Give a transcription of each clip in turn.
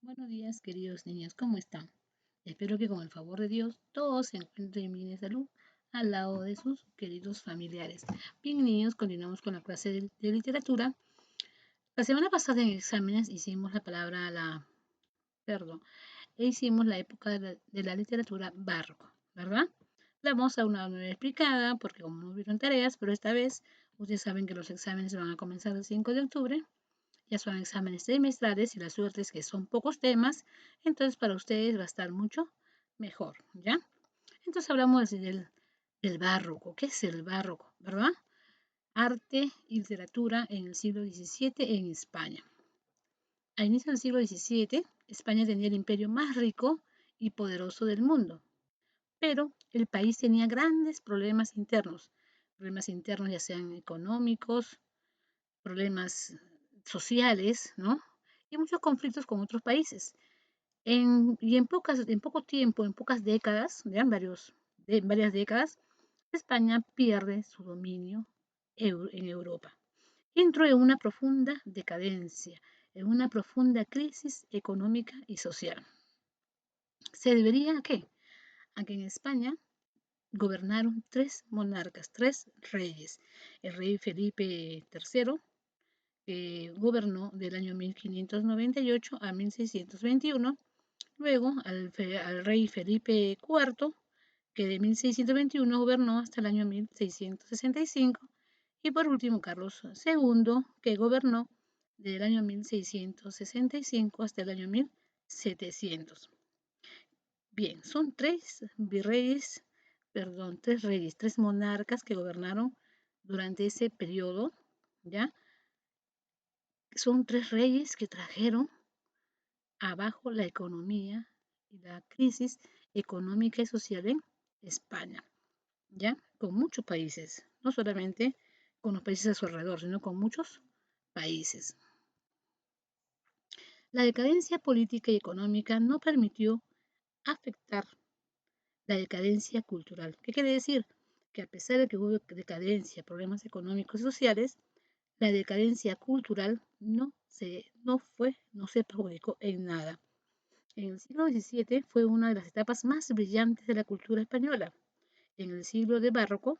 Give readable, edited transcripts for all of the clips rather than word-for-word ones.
Buenos días, queridos niños, ¿cómo están? Espero que con el favor de Dios todos se encuentren bien de salud al lado de sus queridos familiares. Bien, niños, continuamos con la clase de literatura. La semana pasada en exámenes hicimos perdón, hicimos la época de la literatura barroco, ¿verdad? La vamos a una nueva explicada porque como no hubieron tareas, pero esta vez ustedes saben que los exámenes van a comenzar el 5 de octubre. Ya son exámenes trimestrales y la suerte es que son pocos temas, entonces para ustedes va a estar mucho mejor, ¿ya? Entonces hablamos del barroco. ¿Qué es el barroco, verdad? Arte y literatura en el siglo XVII en España. A inicios del siglo XVII, España tenía el imperio más rico y poderoso del mundo, pero el país tenía grandes problemas internos ya sean económicos, problemas sociales, ¿no? Y muchos conflictos con otros países. En poco tiempo, en pocas décadas, ya en varias décadas, España pierde su dominio en Europa. Entró en una profunda decadencia, en una profunda crisis económica y social. ¿Se debería a qué? A que en España gobernaron tres monarcas, tres reyes. El rey Felipe III, que gobernó del año 1598 a 1621, luego al rey Felipe IV, que de 1621 gobernó hasta el año 1665, y por último Carlos II, que gobernó del año 1665 hasta el año 1700. Bien, son tres reyes, tres monarcas que gobernaron durante ese periodo, ¿ya? Son tres reyes que trajeron abajo la economía y la crisis económica y social en España, ¿ya? Con muchos países, no solamente con los países a su alrededor, sino con muchos países. La decadencia política y económica no permitió afectar la decadencia cultural. ¿Qué quiere decir? Que a pesar de que hubo decadencia, problemas económicos y sociales, la decadencia cultural no se perjudicó en nada. En el siglo XVII fue una de las etapas más brillantes de la cultura española. En el siglo de Barroco,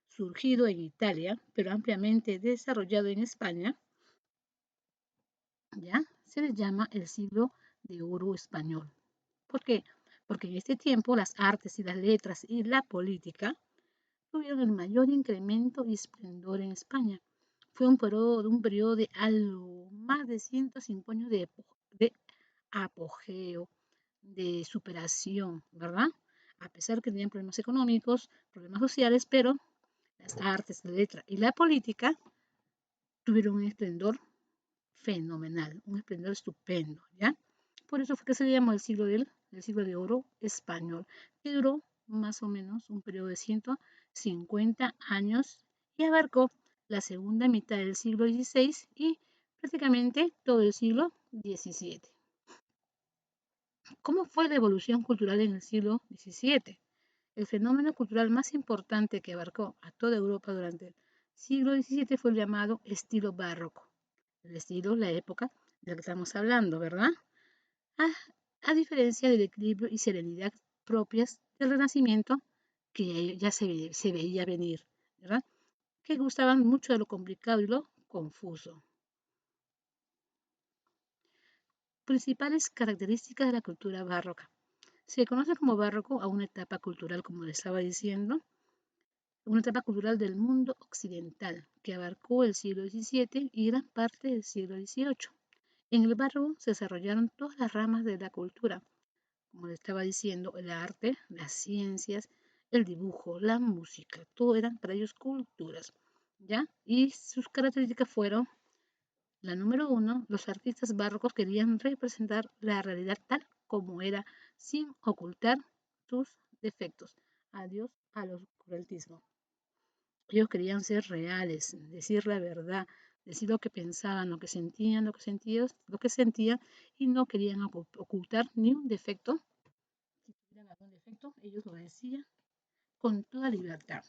surgido en Italia, pero ampliamente desarrollado en España, ya se le llama el siglo de oro español. ¿Por qué? Porque en este tiempo las artes y las letras y la política tuvieron el mayor incremento y esplendor en España. Fue un periodo de algo más de 105 años de apogeo, de superación, ¿verdad? A pesar que tenían problemas económicos, problemas sociales, pero las artes, la letra y la política tuvieron un esplendor fenomenal, un esplendor estupendo, ¿ya? Por eso fue que se le llamó el siglo de oro español, que duró más o menos un periodo de 150 años y abarcó la segunda mitad del siglo XVI y prácticamente todo el siglo XVII. ¿Cómo fue la evolución cultural en el siglo XVII? El fenómeno cultural más importante que abarcó a toda Europa durante el siglo XVII fue el llamado estilo barroco. El estilo, la época de la que estamos hablando, ¿verdad? A, a diferencia del equilibrio y serenidad propias del Renacimiento, que ya se veía venir, ¿verdad? Que gustaban mucho de lo complicado y lo confuso. Principales características de la cultura barroca. Se conoce como barroco a una etapa cultural, como le estaba diciendo, una etapa cultural del mundo occidental que abarcó el siglo XVII y gran parte del siglo XVIII. En el barroco se desarrollaron todas las ramas de la cultura, como le estaba diciendo, el arte, las ciencias, el dibujo, la música, todo eran para ellos culturas, ¿ya? Y sus características fueron, la número uno, los artistas barrocos querían representar la realidad tal como era, sin ocultar sus defectos. Adiós al oscurantismo. Ellos querían ser reales, decir la verdad, decir lo que pensaban, lo que sentían, lo que sentían y no querían ocultar ni un defecto. Si tuvieran algún defecto, ellos lo decían con toda libertad.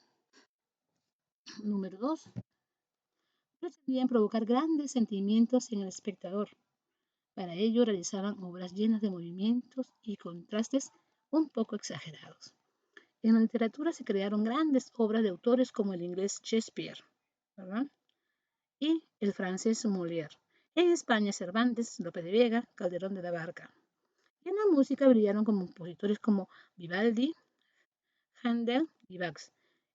Número dos, pretendían provocar grandes sentimientos en el espectador. Para ello realizaban obras llenas de movimientos y contrastes un poco exagerados. En la literatura se crearon grandes obras de autores como el inglés Shakespeare, ¿verdad? Y el francés Molière. En España, Cervantes, Lope de Vega, Calderón de la Barca. Y en la música brillaron compositores como Vivaldi, Handel y Bach.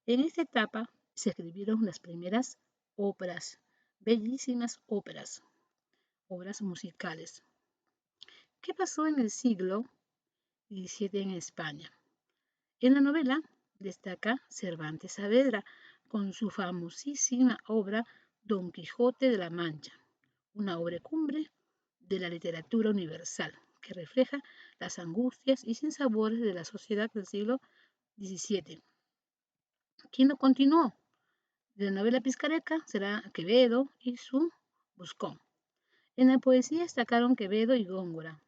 En esta etapa se escribieron las primeras óperas, bellísimas óperas, obras musicales. ¿Qué pasó en el siglo XVII en España? En la novela destaca Cervantes Saavedra con su famosísima obra Don Quijote de la Mancha, una obra cumbre de la literatura universal que refleja las angustias y sinsabores de la sociedad del siglo XVII. ¿Quién lo continuó? De la novela piscareca será Quevedo y su Buscón. En la poesía destacaron Quevedo y Góngora.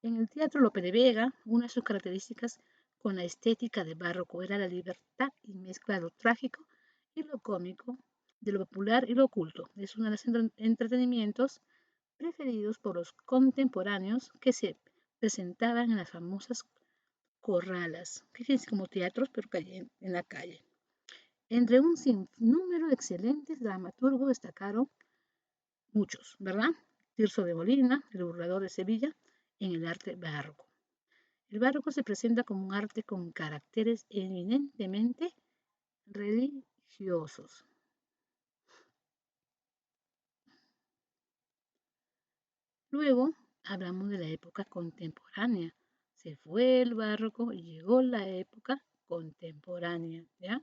En el teatro Lope de Vega, una de sus características con la estética de barroco era la libertad y mezcla de lo trágico y lo cómico, de lo popular y lo oculto. Es uno de los entretenimientos preferidos por los contemporáneos que se presentaban en las famosas corralas, que es como teatros pero en la calle. Entre un sinnúmero de excelentes dramaturgos destacaron muchos, ¿verdad? Tirso de Molina, el burlador de Sevilla, en el arte barroco. El barroco se presenta como un arte con caracteres eminentemente religiosos. Luego hablamos de la época contemporánea. Se fue el barroco y llegó la época contemporánea, ¿ya?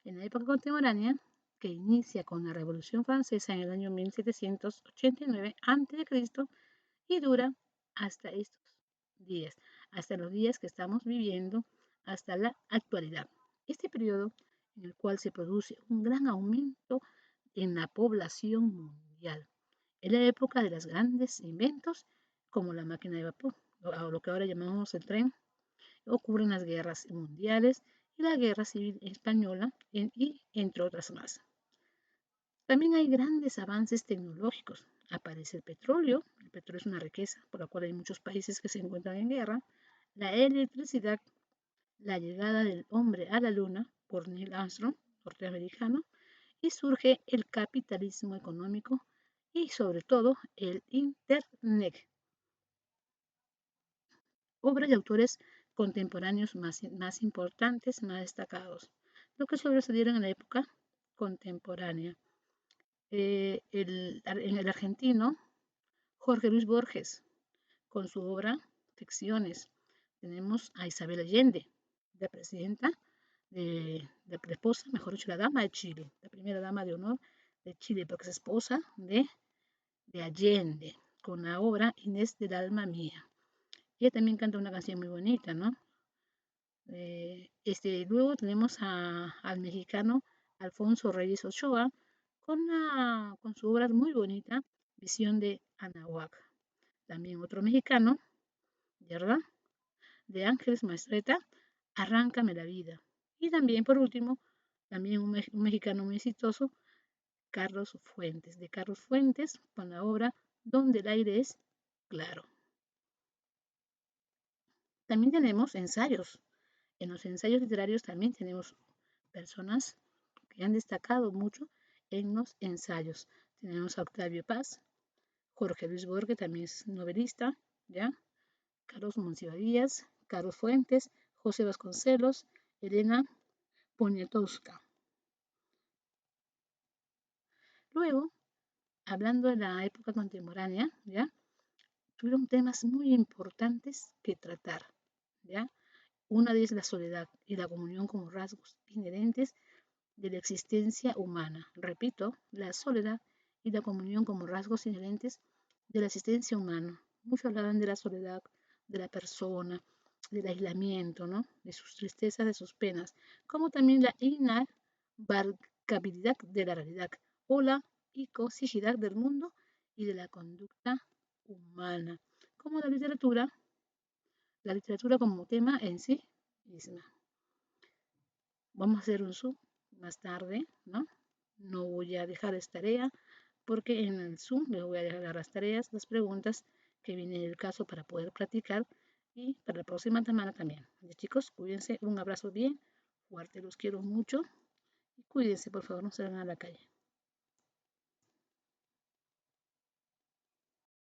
En la época contemporánea, que inicia con la Revolución Francesa en el año 1789 a.C. y dura hasta estos días, hasta los días que estamos viviendo, hasta la actualidad. Este periodo en el cual se produce un gran aumento en la población mundial. Es la época de los grandes inventos como la máquina de vapor, o lo que ahora llamamos el tren. Ocurren las guerras mundiales y la guerra civil española, y entre otras más. También hay grandes avances tecnológicos. Aparece el petróleo es una riqueza por la cual hay muchos países que se encuentran en guerra, la electricidad, la llegada del hombre a la luna por Neil Armstrong, norteamericano, y surge el capitalismo económico y sobre todo el Internet. Obras de autores contemporáneos más importantes, más destacados, lo que sobresalieron en la época contemporánea. En el argentino, Jorge Luis Borges, con su obra Ficciones. Tenemos a Isabel Allende, la presidenta la esposa, mejor dicho, la dama de Chile, la primera dama de honor de Chile, porque es esposa de Allende, con la obra Inés del alma mía. Ella también canta una canción muy bonita, ¿no? Luego tenemos al mexicano Alfonso Reyes Ochoa con su obra muy bonita, Visión de Anahuac. También otro mexicano, ¿verdad? De Ángeles Maestreta, Arráncame la vida. Y también, por último, también un mexicano muy exitoso, Carlos Fuentes, de Carlos Fuentes, con la obra Donde el aire es claro. También tenemos ensayos. En los ensayos literarios también tenemos personas que han destacado mucho en los ensayos. Tenemos a Octavio Paz, Jorge Luis Borges, también es novelista, ¿ya? Carlos Monsiváis, Carlos Fuentes, José Vasconcelos, Elena Poniatowska. Luego, hablando de la época contemporánea, ¿ya? Tuvieron temas muy importantes que tratar, ¿ya? Una de ellas es la soledad y la comunión como rasgos inherentes de la existencia humana. Repito, la soledad y la comunión como rasgos inherentes de la existencia humana. Muchos hablaban de la soledad de la persona, del aislamiento, ¿no? De sus tristezas, de sus penas, como también la inabarcabilidad de la realidad o la icosicidad del mundo y de la conducta humana, como la literatura como tema en sí misma. Vamos a hacer un Zoom más tarde, ¿no? No voy a dejar esta tarea porque en el Zoom les voy a dejar las tareas, las preguntas que viene el caso para poder practicar y para la próxima semana también. Chicos, cuídense, un abrazo bien fuerte, los quiero mucho y cuídense, por favor, no salgan a la calle.